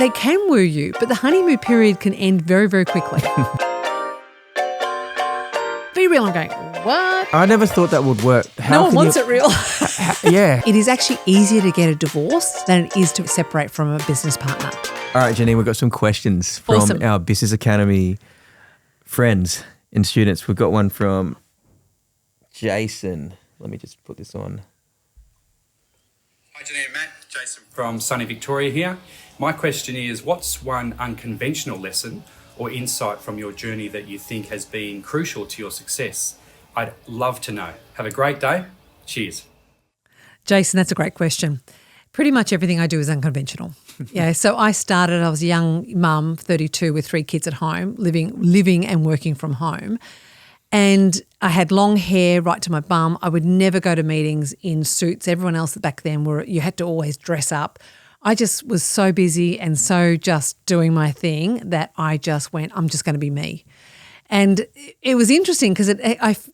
they can woo you, but the honeymoon period can end very, very quickly. Be real, I'm going, what? I never thought that would work. No one wants it real. Yeah. It is actually easier to get a divorce than it is to separate from a business partner. All right, Janine, we've got some questions from our Business Academy friends and students. We've got one from Jason. Let me just put this on. Hi, Janine and Matt. Jason from sunny Victoria here. My question is, what's one unconventional lesson or insight from your journey that you think has been crucial to your success? I'd love to know. Have a great day. Cheers. Jason, that's a great question. Pretty much everything I do is unconventional. Yeah, so I was a young mum, 32, with 3 kids at home, living and working from home. And I had long hair right to my bum. I would never go to meetings in suits. Everyone else back then you had to always dress up. I just was so busy and so just doing my thing that I just went, I'm just going to be me. And it was interesting because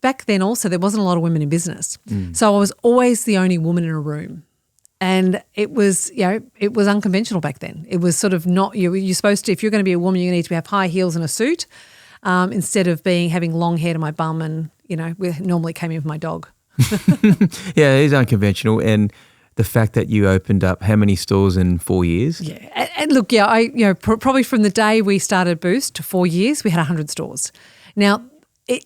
back then also there wasn't a lot of women in business. So I was always the only woman in a room. And it was unconventional back then. It was sort of not, you're supposed to, if you're going to be a woman, you need to have high heels and a suit instead of having long hair to my bum and, we normally came in with my dog. Yeah, it is unconventional. And the fact that you opened up how many stores in 4 years? Yeah. And look, probably from the day we started Boost to 4 years, we had 100 stores. Now, it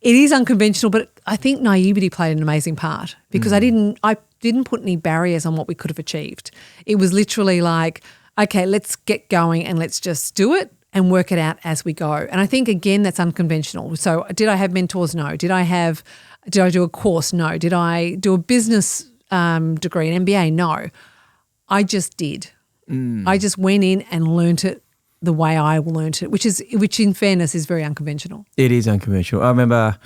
is unconventional, but I think naivety played an amazing part because I didn't put any barriers on what we could have achieved. It was literally like, okay, let's get going and let's just do it and work it out as we go. And I think, again, that's unconventional. So did I have mentors? No. Did I do a course? No. Did I do a business degree, an MBA? No. I just did. I just went in and learnt it the way I learnt it, which in fairness is very unconventional. It is unconventional. I remember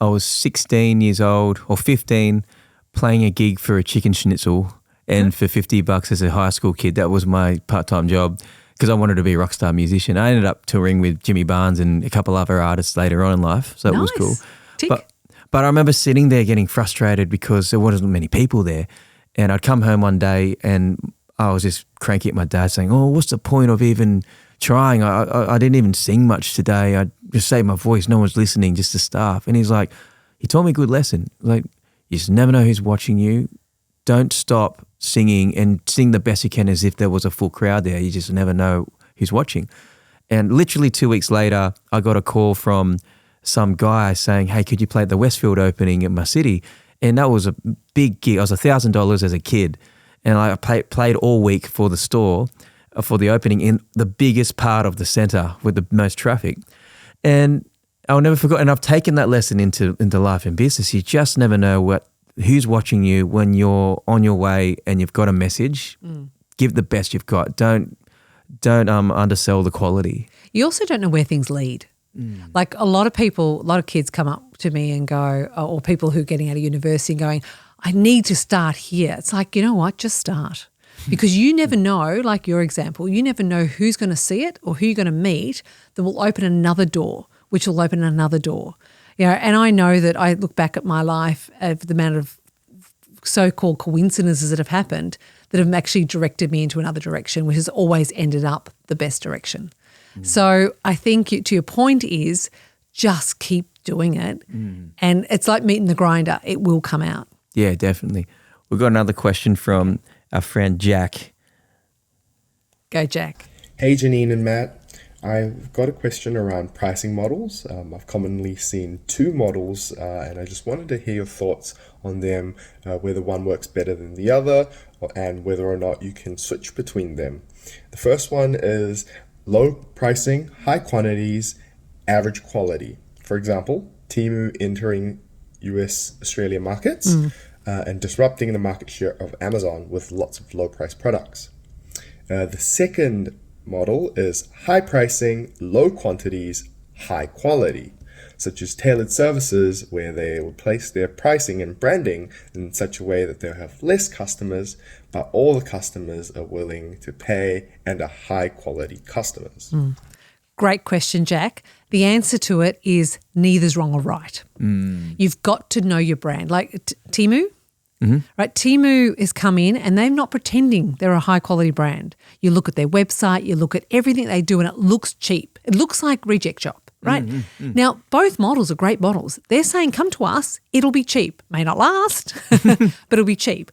I was 16 years old or 15 playing a gig for a chicken schnitzel and for $50 as a high school kid. That was my part-time job because I wanted to be a rock star musician. I ended up touring with Jimmy Barnes and a couple other artists later on in life, so it was cool. Tick. But I remember sitting there getting frustrated because there wasn't many people there. And I'd come home one day and I was just cranky at my dad saying, oh, what's the point of even trying? I didn't even sing much today. I just saved my voice. No one's listening, just the staff. And he's like, he taught me a good lesson. Like, you just never know who's watching you. Don't stop singing and sing the best you can as if there was a full crowd there. You just never know who's watching. And literally 2 weeks later, I got a call from some guy saying, hey, could you play at the Westfield opening at my city? And that was a big gig. I was $1,000 as a kid. And I played all week for the store, for the opening in the biggest part of the centre with the most traffic. And I'll never forget, and I've taken that lesson into life and business. You just never know who's watching you when you're on your way and you've got a message. Give the best you've got. Don't undersell the quality. You also don't know where things lead. Like a lot of kids come up to me and go, or people who are getting out of university and going, I need to start here. It's like, you know what, just start. Because you never know, like your example, you never know who's going to see it or who you're going to meet that will open another door, which will open another door. And I know that I look back at my life of the amount of so-called coincidences that have happened that have actually directed me into another direction, which has always ended up the best direction. So I think to your point is just keep doing it. And it's like meat in the grinder. It will come out. Yeah, definitely. We've got another question from our friend Jack. Go, Jack. Hey, Janine and Matt. I've got a question around pricing models. I've commonly seen 2 models and I just wanted to hear your thoughts on them, whether one works better than the other and whether or not you can switch between them. The first one is low pricing, high quantities, average quality. For example, Temu entering US, Australia markets and disrupting the market share of Amazon with lots of low price products. The second model is high pricing, low quantities, high quality, such as tailored services where they will place their pricing and branding in such a way that they'll have less customers, but all the customers are willing to pay and are high quality customers. Great question, Jack. The answer to it is neither's wrong or right. You've got to know your brand. Like Temu, Right? Temu has come in and they're not pretending they're a high quality brand. You look at their website, you look at everything they do and it looks cheap. It looks like reject shop, right? Now, both models are great models. They're saying, come to us, it'll be cheap. May not last, but it'll be cheap.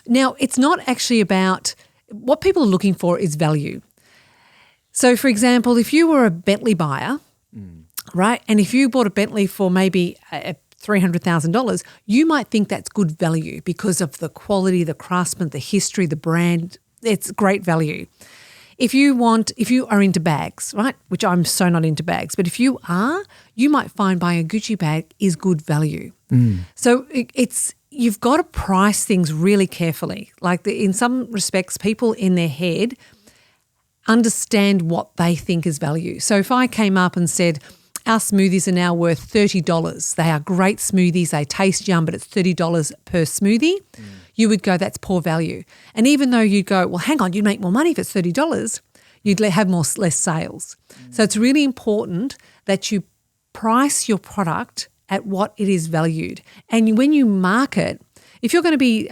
Now, it's not actually about what people are looking for is value. So, for example, if you were a Bentley buyer, right, and if you bought a Bentley for maybe $300,000, you might think that's good value because of the quality, the craftsman, the history, the brand. It's great value. If you are into bags, right, which I'm so not into bags, but if you are, you might find buying a Gucci bag is good value. So you've got to price things really carefully. Like in some respects, people in their head understand what they think is value. So if I came up and said, our smoothies are now worth $30. They are great smoothies. They taste yum, but it's $30 per smoothie. You would go, that's poor value. And even though you'd go, well, hang on, you'd make more money if it's $30, you'd have less sales. So it's really important that you price your product at what it is valued. And when you market, if you're going to be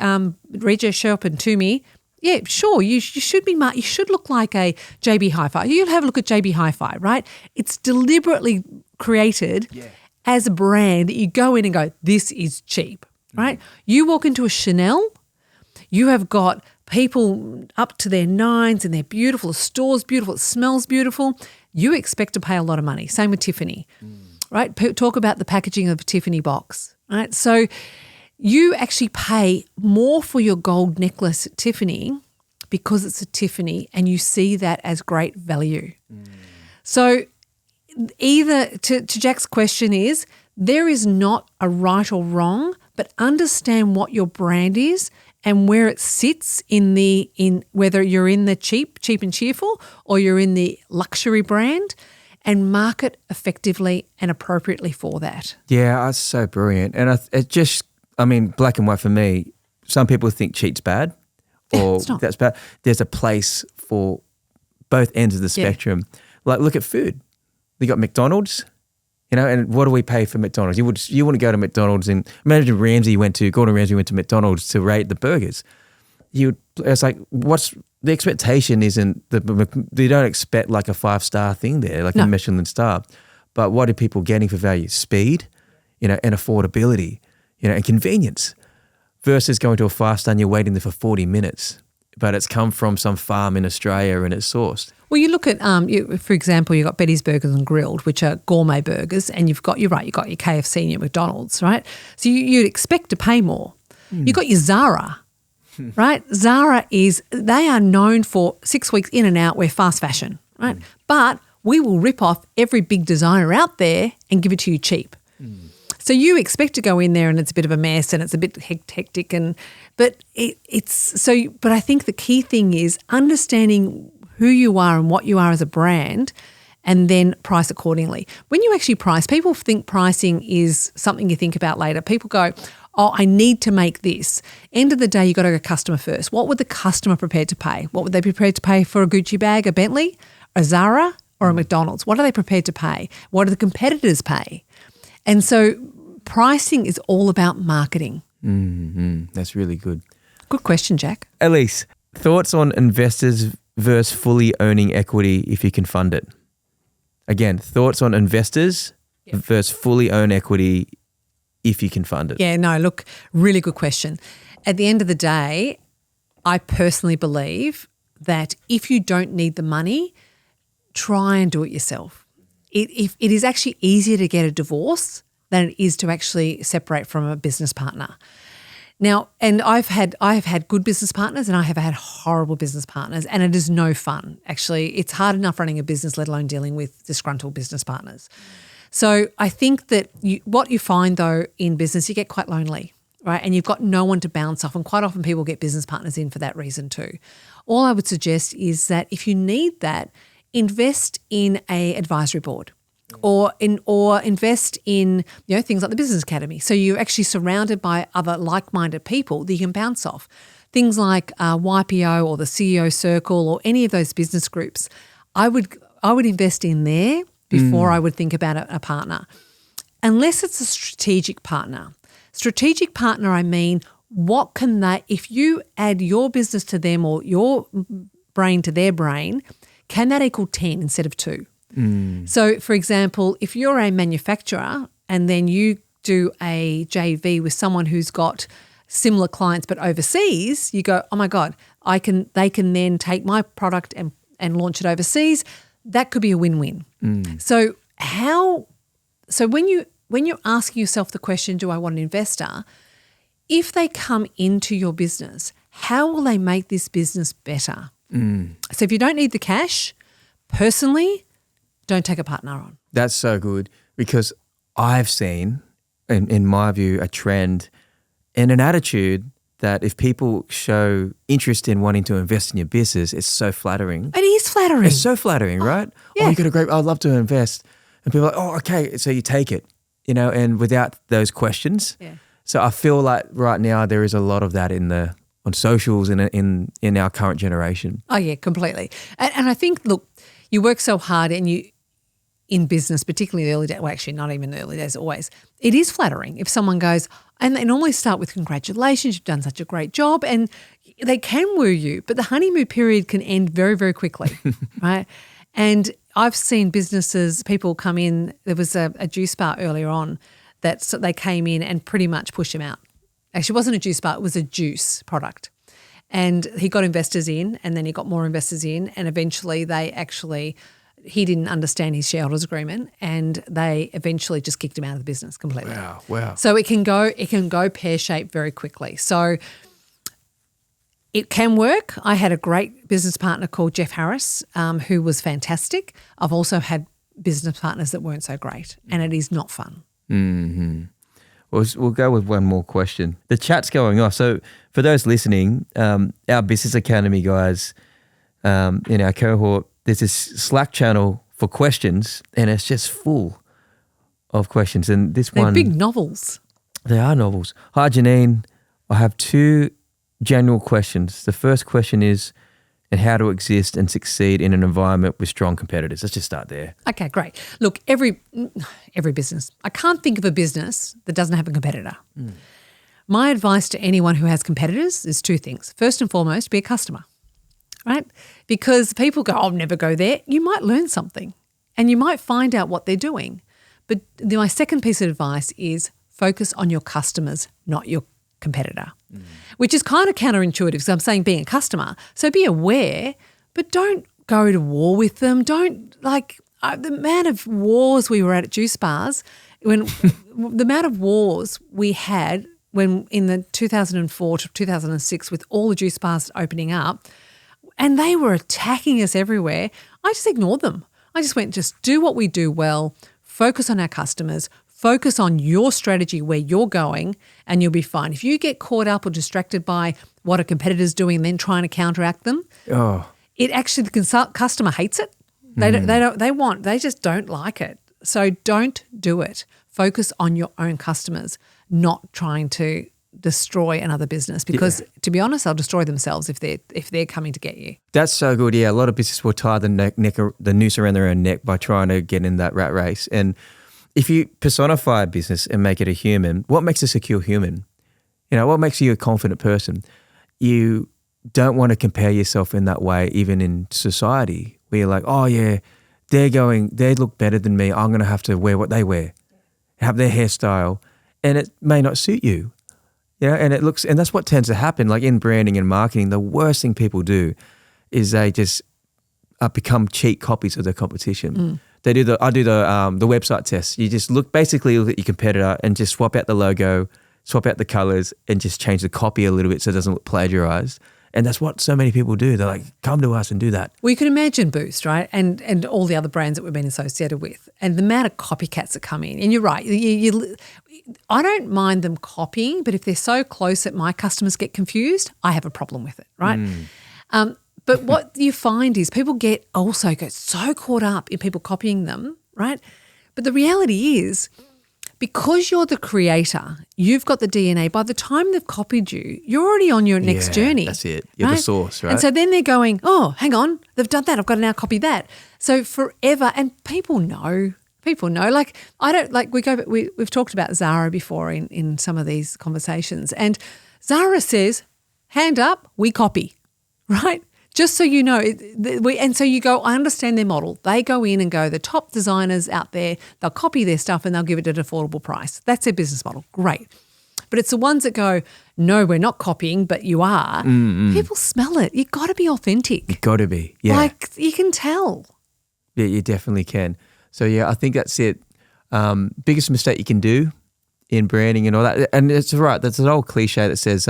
Regis Shop and Tumi, yeah, sure, you should be. You should look like a JB Hi-Fi. You'll have a look at JB Hi-Fi, right? It's deliberately created as a brand that you go in and go, this is cheap, right? You walk into a Chanel, you have got people up to their nines and they're beautiful. The store's beautiful. It smells beautiful. You expect to pay a lot of money. Same with Tiffany, right? Talk about the packaging of a Tiffany box, right? So you actually pay more for your gold necklace at Tiffany because it's a Tiffany and you see that as great value. So either to Jack's question is, there is not a right or wrong, but understand what your brand is and where it sits in whether you're in the cheap and cheerful or you're in the luxury brand, and market effectively and appropriately for that. Yeah, that's so brilliant. And black and white for me, some people think cheap's bad or that's bad. There's a place for both ends of the spectrum. Like look at food. We got McDonald's, and what do we pay for McDonald's? You wouldn't go to McDonald's and imagine Gordon Ramsay went to McDonald's to rate the burgers. It's like, what's the expectation isn't they don't expect like a 5-star thing there, like a Michelin star. But what are people getting for value? Speed, and affordability. And convenience versus going to a 5-star and you're waiting there for 40 minutes, but it's come from some farm in Australia and it's sourced. Well, you look at, for example, you've got Betty's Burgers and Grilled, which are gourmet burgers, and you've got your KFC and your McDonald's, right? So you'd expect to pay more. You've got your Zara, right? Zara they are known for 6 weeks in and out, we're fast fashion, right? But we will rip off every big designer out there and give it to you cheap. So you expect to go in there and it's a bit of a mess and it's a bit hectic, but I think the key thing is understanding who you are and what you are as a brand, and then price accordingly. When you actually price, people think pricing is something you think about later. People go, oh, I need to make this. End of the day, you got to go customer first. What would the customer prepared to pay? What would they be prepared to pay for a Gucci bag, a Bentley, a Zara, or a McDonald's? What are they prepared to pay? What do the competitors pay? And so pricing is all about marketing. That's really good. Good question, Jack. Allis, thoughts on investors versus fully owning equity if you can fund it? Again, thoughts on investors versus fully own equity if you can fund it? Yeah, no, look, really good question. At the end of the day, I personally believe that if you don't need the money, try and do it yourself. It is actually easier to get a divorce than it is to actually separate from a business partner. Now, and I have had good business partners and I have had horrible business partners, and it is no fun. Actually, it's hard enough running a business, let alone dealing with disgruntled business partners. So I think that what you find though in business, you get quite lonely, right? And you've got no one to bounce off, and quite often people get business partners in for that reason too. All I would suggest is that if you need that, invest in a advisory board. Or invest in things like the Business Academy. So you're actually surrounded by other like-minded people that you can bounce off. Things like YPO or the CEO Circle or any of those business groups. I would invest in there before I would think about a partner, unless it's a strategic partner. Strategic partner, I mean, what can if you add your business to them or your brain to their brain, can that equal 10 instead of 2? So, for example, if you're a manufacturer and then you do a JV with someone who's got similar clients but overseas, you go, oh my God, they can then take my product and launch it overseas. That could be a win-win. So when you're asking yourself the question, do I want an investor? If they come into your business, how will they make this business better? So if you don't need the cash, personally, don't take a partner on. That's so good, because I've seen, in my view, a trend and an attitude that if people show interest in wanting to invest in your business, it's so flattering. It is flattering. It's so flattering, right? Yeah. Oh, you got a great, I'd love to invest. And people are like, oh, okay, so you take it, and without those questions. Yeah. So I feel like right now there is a lot of that on socials and in our current generation. Oh, yeah, completely. And I think, look, you work so hard and in business, particularly in the early days, well, actually not even the early days, always, it is flattering if someone goes, and they normally start with congratulations, you've done such a great job, and they can woo you, but the honeymoon period can end very, very quickly, right? And I've seen people come in, there was a juice bar earlier on that they came in and pretty much pushed him out. Actually, it wasn't a juice bar, it was a juice product. And he got investors in, and then he got more investors in, and eventually he didn't understand his shareholders agreement, and they eventually just kicked him out of the business completely. Wow. So it can go pear-shaped very quickly. So it can work. I had a great business partner called Jeff Harris, who was fantastic. I've also had business partners that weren't so great, and it is not fun. Mm-hmm. We'll go with one more question. The chat's going off. So for those listening, our Business Academy guys in our cohort, there's this Slack channel for questions, and it's just full of questions. And They're big novels. They are novels. Hi, Janine. I have 2 general questions. The first question is, and how to exist and succeed in an environment with strong competitors. Let's just start there. Okay, great. Look, every business, I can't think of a business that doesn't have a competitor. My advice to anyone who has competitors is 2 things. First and foremost, be a customer, right? Because people go, I'll never go there. You might learn something and you might find out what they're doing. But my second piece of advice is focus on your customers, not your competitor, which is kind of counterintuitive because I'm saying being a customer. So be aware, but don't go to war with them. Don't the amount of wars we were at juice bars, the amount of wars we had when in the 2004 to 2006 with all the juice bars opening up, and they were attacking us everywhere. I just ignored them. I just went, just do what we do well, focus on our customers, focus on your strategy where you're going, and you'll be fine. If you get caught up or distracted by what a competitor's doing and then trying to counteract them, it actually, the customer hates it. They just don't like it. So don't do it. Focus on your own customers, not trying to destroy another business, because to be honest, they'll destroy themselves if they're coming to get you. That's so good. Yeah, a lot of businesses will tie the noose around their own neck by trying to get in that rat race. And if you personify a business and make it a human, what makes a secure human? What makes you a confident person? You don't want to compare yourself in that way, even in society, where you're like, oh yeah, they look better than me. I'm going to have to wear what they wear, have their hairstyle, and it may not suit you. And that's what tends to happen. Like in branding and marketing, the worst thing people do is they just become cheap copies of their competition. I do the website test. You just look at your competitor and just swap out the logo, swap out the colors, and just change the copy a little bit so it doesn't look plagiarized. And that's what so many people do. They're like, come to us and do that. Well, you can imagine Boost, right? And all the other brands that we've been associated with, and the amount of copycats that come in. And you're right. I don't mind them copying, but if they're so close that my customers get confused, I have a problem with it, right? But what you find is people get so caught up in people copying them, right? But the reality is, because you're the creator, you've got the DNA. By the time they've copied you, you're already on your next journey. That's it. You're the source, right? And so then they're going, oh, hang on, they've done that. I've got to now copy that. So forever, and people know. Like we've talked about Zara before in some of these conversations, and Zara says, hand up, we copy, right? Just so you know, and so you go, I understand their model. They go in and go, the top designers out there, they'll copy their stuff and they'll give it at an affordable price. That's their business model. Great. But it's the ones that go, no, we're not copying, but you are. People smell it. You've got to be authentic. You've got to be, yeah. Like, you can tell. Yeah, you definitely can. So, yeah, I think that's it. Biggest mistake you can do in branding and all that. And it's right. That's an old cliche that says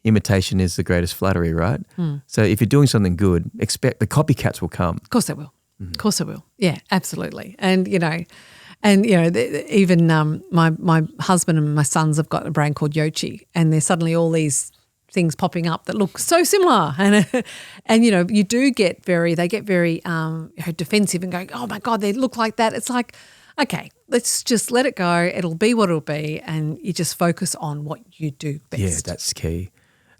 imitation is the greatest flattery, right? So if you're doing something good, expect the copycats will come. Of course they will. Of course they will. Yeah, absolutely. And, even my husband and my sons have got a brand called Yochi, and there's suddenly all these things popping up that look so similar. And you do get very defensive and going, oh my God, they look like that. It's like, okay, let's just let it go. It'll be what it'll be. And you just focus on what you do best. Yeah, that's key.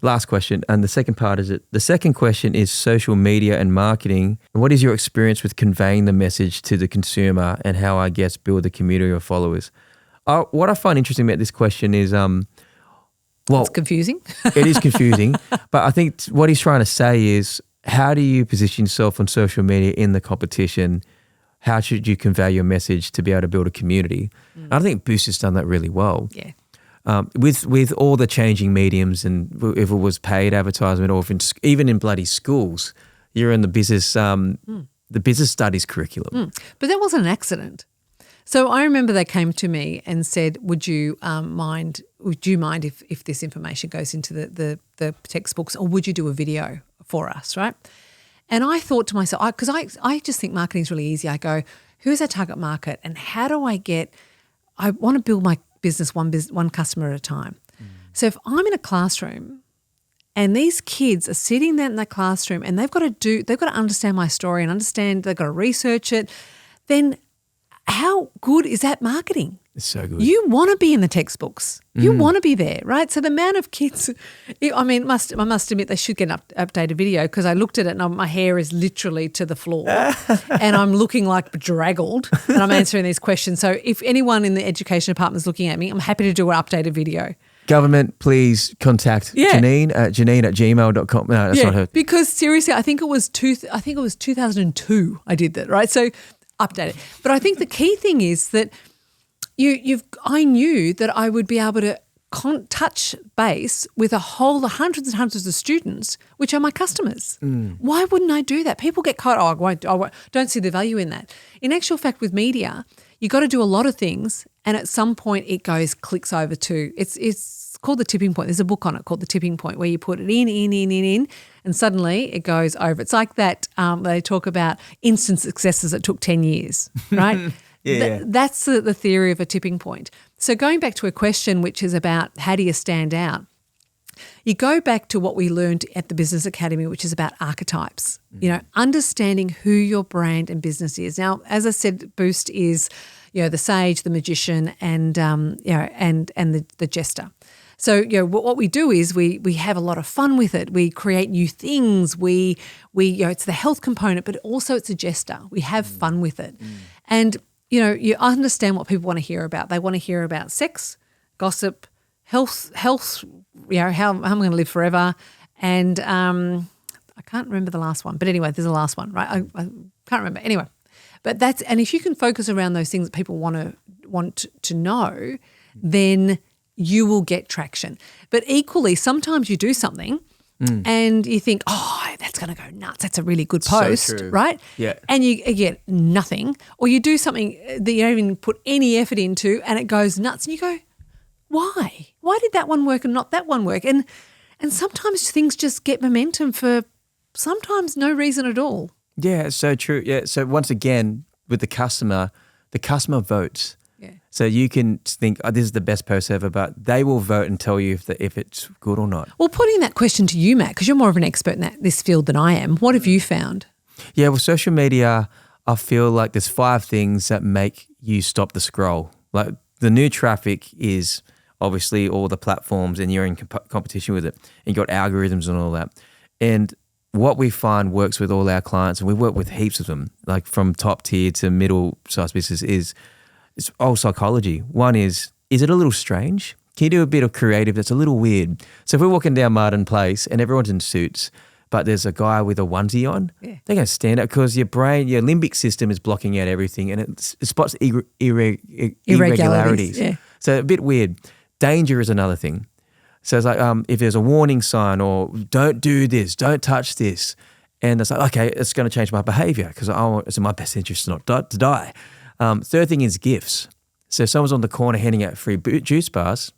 Last question. And the second part is the second question is social media and marketing. What is your experience with conveying the message to the consumer and how I guess build a community of followers? What I find interesting about this question is, it's confusing. It is confusing. But I think what he's trying to say is, how do you position yourself on social media in the competition? How should you convey your message to be able to build a community? I think Boost has done that really well. Yeah. With all the changing mediums, and if it was paid advertisement or even in bloody schools, you're in the business studies curriculum. But that wasn't an accident. So I remember they came to me and said, would you mind if this information goes into the textbooks, or would you do a video for us, right? And I thought to myself, because I just think marketing is really easy. I go, who's our target market, and how do I want to build my business one customer at a time. So if I'm in a classroom and these kids are sitting there in the classroom and they've got to understand my story and they've got to research it, then how good is that marketing? It's so good. You want to be in the textbooks. You want to be there, right? So the amount of kids, I must admit they should get an updated video, because I looked at it and my hair is literally to the floor and I'm looking like bedraggled and I'm answering these questions. So if anyone in the education department is looking at me, I'm happy to do an updated video. Government, please contact Janine at gmail.com. No, that's not her. Because seriously, I think it was 2002 I did that, right? So update it. But I think the key thing is that I knew that I would be able to touch base with hundreds and hundreds of students, which are my customers. Why wouldn't I do that? People get caught, I don't see the value in that. In actual fact, with media, you got to do a lot of things, and at some point it clicks over to, it's called The Tipping Point. There's a book on it called The Tipping Point, where you put it in, and suddenly it goes over. It's like that, they talk about instant successes that took 10 years, right? That's the theory of a tipping point. So going back to a question which is about how do you stand out, you go back to what we learned at the Business Academy, which is about archetypes, understanding who your brand and business is. Now, as I said, Boost is, the sage, the magician, and the jester. So, what we do is we have a lot of fun with it. We create new things. We it's the health component, but also it's a jester. We have fun with it. And you understand what people want to hear about. They want to hear about sex, gossip, health, how I'm going to live forever. And I can't remember the last one. But anyway, there's a last one, right? I can't remember. Anyway, but and if you can focus around those things that people want to know, then you will get traction. But equally, sometimes you do something and you think, that's going to go nuts. That's a really good post, so true. Right? Yeah. And you get nothing, or you do something that you don't even put any effort into and it goes nuts, and you go, why? Why did that one work and not that one work? And sometimes things just get momentum for sometimes no reason at all. Yeah, it's so true. Yeah. So once again, with the customer votes. Yeah. So you can think, this is the best post ever, but they will vote and tell you if it's good or not. Well, putting that question to you, Matt, because you're more of an expert in this field than I am, what have you found? Yeah, well, social media, I feel like there's 5 things that make you stop the scroll. Like the new traffic is obviously all the platforms, and you're in competition with it, and you've got algorithms and all that. And what we find works with all our clients, and we work with heaps of them, like from top tier to middle-sized business, is it's all psychology. One is it a little strange can you do a bit of creative that's a little weird? So if we're walking down Martin Place and everyone's in suits, but there's a guy with a onesie on, they're going to stand out because your brain, your limbic system is blocking out everything and it spots irregularities. Yeah. So a bit weird. Danger is another thing. So it's like if there's a warning sign or don't do this, don't touch this, and it's like, okay, it's going to change my behavior because it's in my best interest not to die. Third thing is gifts. So if someone's on the corner handing out free juice bars,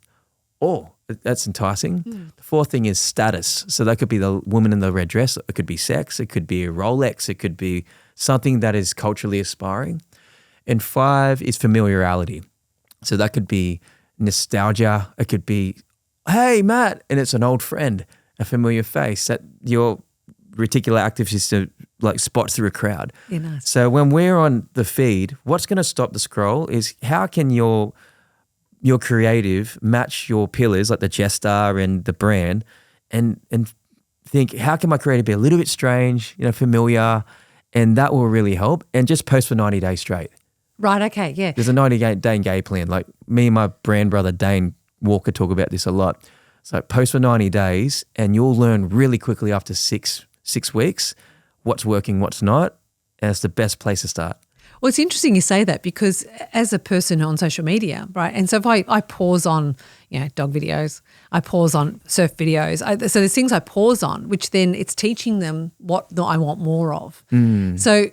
that's enticing. The fourth thing is status. So that could be the woman in the red dress. It could be sex. It could be a Rolex. It could be something that is culturally aspiring. And 5 is familiarity. So that could be nostalgia. It could be, hey, Matt, and it's an old friend, a familiar face that your reticular active system like spots through a crowd. Yeah, nice. So when we're on the feed, what's going to stop the scroll is how can your creative match your pillars like the jester and the brand and think, how can my creative be a little bit strange, familiar, and that will really help. And just post for 90 days straight. Right, okay, yeah. There's a 90-day game plan. Like me and my brand brother Dane Walker talk about this a lot. So post for 90 days and you'll learn really quickly after six weeks what's working, what's not, and it's the best place to start. Well, it's interesting you say that because as a person on social media, right, and so if I pause on, dog videos, I pause on surf videos, so there's things I pause on, which then it's teaching them what I want more of. So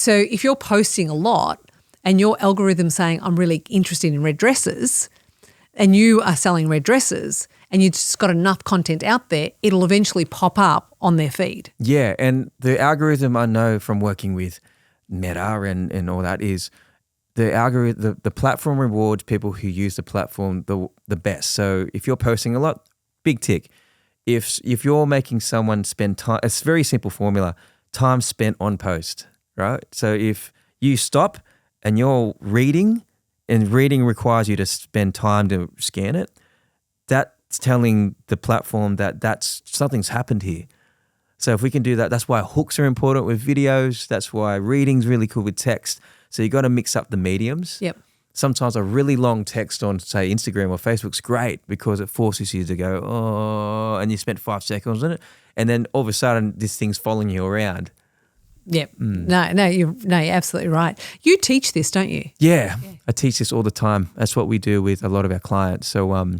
if you're posting a lot and your algorithm saying I'm really interested in red dresses and you are selling red dresses and you've just got enough content out there, it'll eventually pop up on their feed. Yeah, and the algorithm I know from working with Meta and all that is the algorithm, the platform rewards people who use the platform the best. So if you're posting a lot, big tick. If you're making someone spend time, it's a very simple formula, time spent on post, right? So if you stop and you're reading, and reading requires you to spend time to scan it, that's telling the platform that's something's happened here. So if we can do that, that's why hooks are important with videos. That's why reading's really cool with text. So you got to mix up the mediums. Yep. Sometimes a really long text on, say, Instagram or Facebook's great because it forces you to go, oh, and you spent 5 seconds on it. And then all of a sudden this thing's following you around. Yep. No, you're absolutely right. You teach this, don't you? Yeah, I teach this all the time. That's what we do with a lot of our clients. So,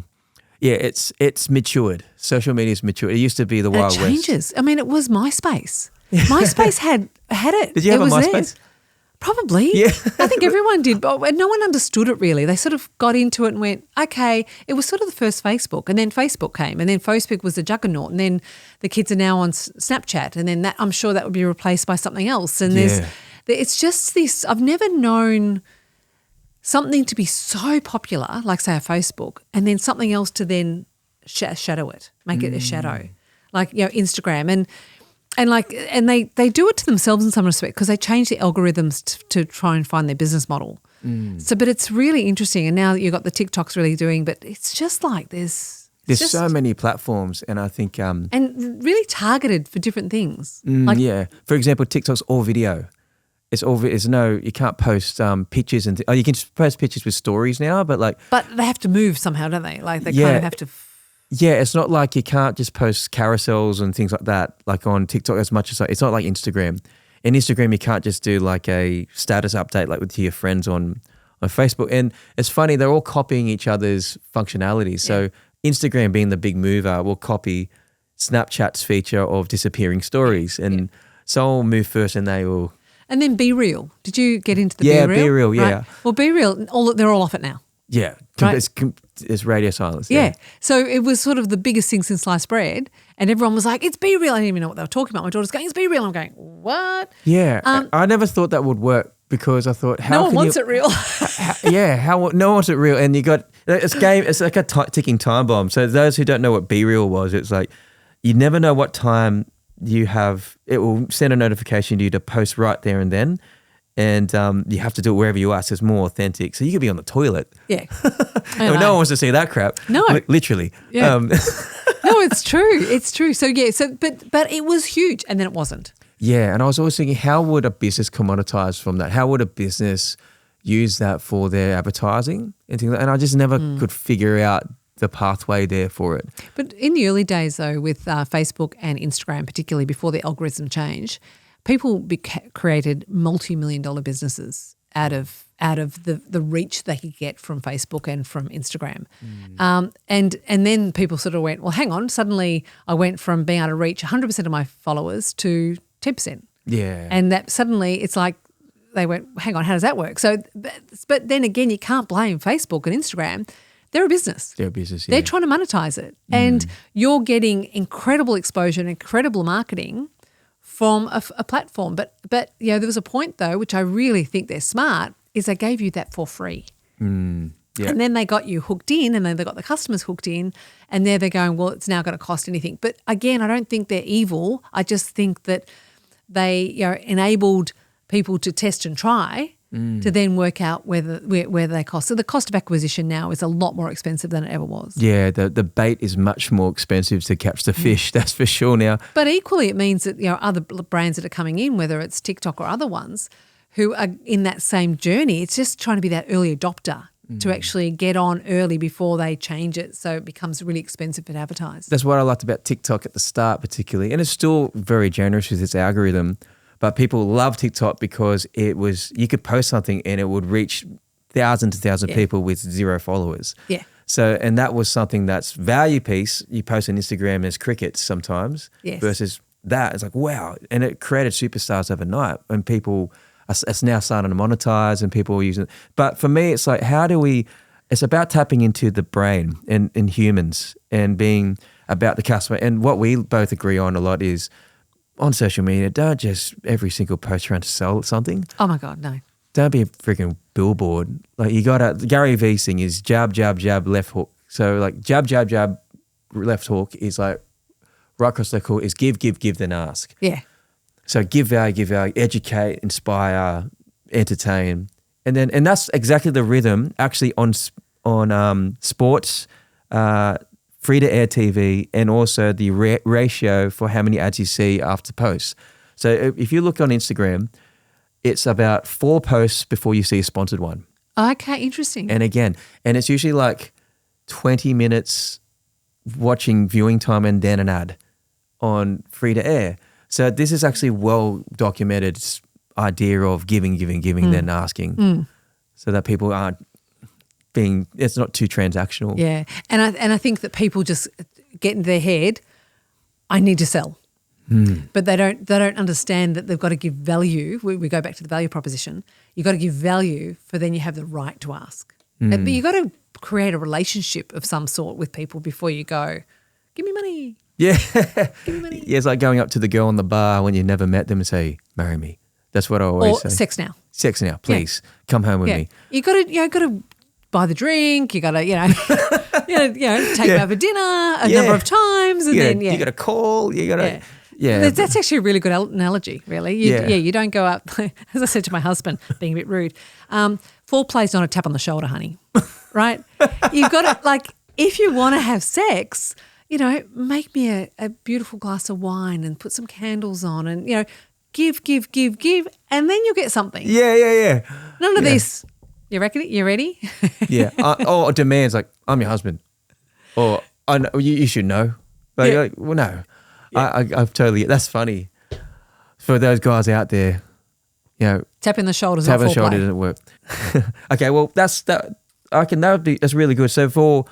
it's matured. Social media's matured. It used to be the Wild West. It changes. I mean, it was MySpace. MySpace had it. Did you have a MySpace? Theirs. Probably. Yeah. I think everyone did, but no one understood it really. They sort of got into it and went, okay, it was sort of the first Facebook, and then Facebook came, and then Facebook was the juggernaut, and then the kids are now on Snapchat, and then that I'm sure that would be replaced by something else. And it's just this, I've never known something to be so popular, like say a Facebook, and then something else to then shadow it, make it a shadow, like Instagram, and they do it to themselves in some respect because they change the algorithms to try and find their business model. So, but it's really interesting, and now you've got the TikToks really doing, but it's just like there's so many platforms, and I think and really targeted for different things. For example, TikTok's all video. It's you can't post pictures and you can just post pictures with stories now, but they have to move somehow, don't they? Like they kind of have to. Yeah, it's not like you can't just post carousels and things like that, like on TikTok as much as it's not like Instagram. In Instagram, you can't just do like a status update like with your friends on Facebook. And it's funny, they're all copying each other's functionality. So Instagram being the big mover will copy Snapchat's feature of disappearing stories, and so I'll move first, and they will. And then Be Real. Did you get into the Be Real? Yeah, Be Real, yeah. Right. Well, Be Real, they're all off it now. Yeah, right? It's radio silence. Yeah. So it was sort of the biggest thing since sliced bread, and everyone was like, it's Be Real. I didn't even know what they were talking about. My daughter's going, it's Be Real. I'm going, what? Yeah. I never thought that would work because I thought, no one wants it real. No one wants it real. And it's like a ticking time bomb. So those who don't know what Be Real was, it's like you never know what time you have. It will send a notification to you to post right there and then. And you have to do it wherever you are, so it's more authentic. So you could be on the toilet. Yeah. No one wants to see that crap. No. Literally. Yeah. No, it's true. It's true. So, but it was huge, and then it wasn't. Yeah, and I was always thinking, how would a business commoditize from that? How would a business use that for their advertising and things like that? And I just never could figure out the pathway there for it. But in the early days, though, with Facebook and Instagram, particularly before the algorithm change, people created multi-million-dollar businesses out of the reach they could get from Facebook and from Instagram. And then people sort of went, well, hang on, suddenly I went from being able to reach 100% of my followers to 10%. Yeah. And that suddenly it's like they went, hang on, how does that work? So, but then again, you can't blame Facebook and Instagram. They're a business. They're a business, yeah. They're trying to monetize it. And you're getting incredible exposure and incredible marketing from a platform. But you know, there was a point though, which I really think they're smart, is they gave you that for free. Yeah. And then they got you hooked in, and then they got the customers hooked in, and there they're going, well, it's now going to cost anything. But again, I don't think they're evil. I just think that they, you know, enabled people to test and try to then work out where they cost. So the cost of acquisition now is a lot more expensive than it ever was. Yeah, the bait is much more expensive to catch the fish, that's for sure now. But equally, it means that, you know, other brands that are coming in, whether it's TikTok or other ones, who are in that same journey, it's just trying to be that early adopter to actually get on early before they change it, so it becomes really expensive to advertise. That's what I liked about TikTok at the start particularly, and it's still very generous with its algorithm. But people love TikTok because it was, you could post something and it would reach thousands and thousands of people with 0 followers. Yeah. So, and that was something that's value piece. You post on Instagram as crickets sometimes versus that. It's like, wow. And it created superstars overnight, and people, it's now starting to monetize and people are using it. But for me, it's like, it's about tapping into the brain in humans and being about the customer. And what we both agree on a lot is, on social media, don't just every single post trying to sell something. Oh my God, no. Don't be a freaking billboard. Like you got Gary V's thing is jab, jab, jab, left hook. So like jab, jab, jab, left hook is like right across the hook is give, then ask. Yeah. So give value, educate, inspire, entertain. And that's exactly the rhythm actually on sports, free-to-air TV, and also the ratio for how many ads you see after posts. So if you look on Instagram, it's about 4 posts before you see a sponsored one. Okay, interesting. And again, it's usually like 20 minutes watching viewing time and then an ad on free-to-air. So this is actually well-documented idea of giving, then asking, so that people aren't it's not too transactional. Yeah, and I think that people just get into their head, I need to sell, but they don't understand that they've got to give value. We go back to the value proposition. You've got to give value, for then you have the right to ask. But you've got to create a relationship of some sort with people before you go, give me money. Yeah, give me money. Yeah, it's like going up to the girl on the bar when you never met them and say, marry me. That's what I always say. Sex now. Sex now, please come home with me. You got to buy the drink. You got to take them over dinner a number of times, and then you got to call. You got to That's actually a really good analogy. Really, you don't go up. As I said to my husband, being a bit rude, foreplay's not a tap on the shoulder, honey. Right? You've got to if you want to have sex, make me a beautiful glass of wine and put some candles on, and give, and then you'll get something. Yeah. None of this. You reckon it? You ready? Yeah. Or demands like, I'm your husband. Or I know, you should know. Well, no. Yeah. I've totally, that's funny. For those guys out there, tapping the shoulders. Tapping the shoulder doesn't work. Okay, well, that's really good. So for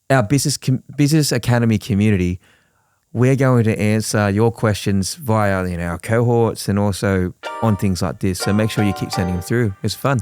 our business academy community, we're going to answer your questions via our cohorts and also on things like this. So make sure you keep sending them through. It's fun.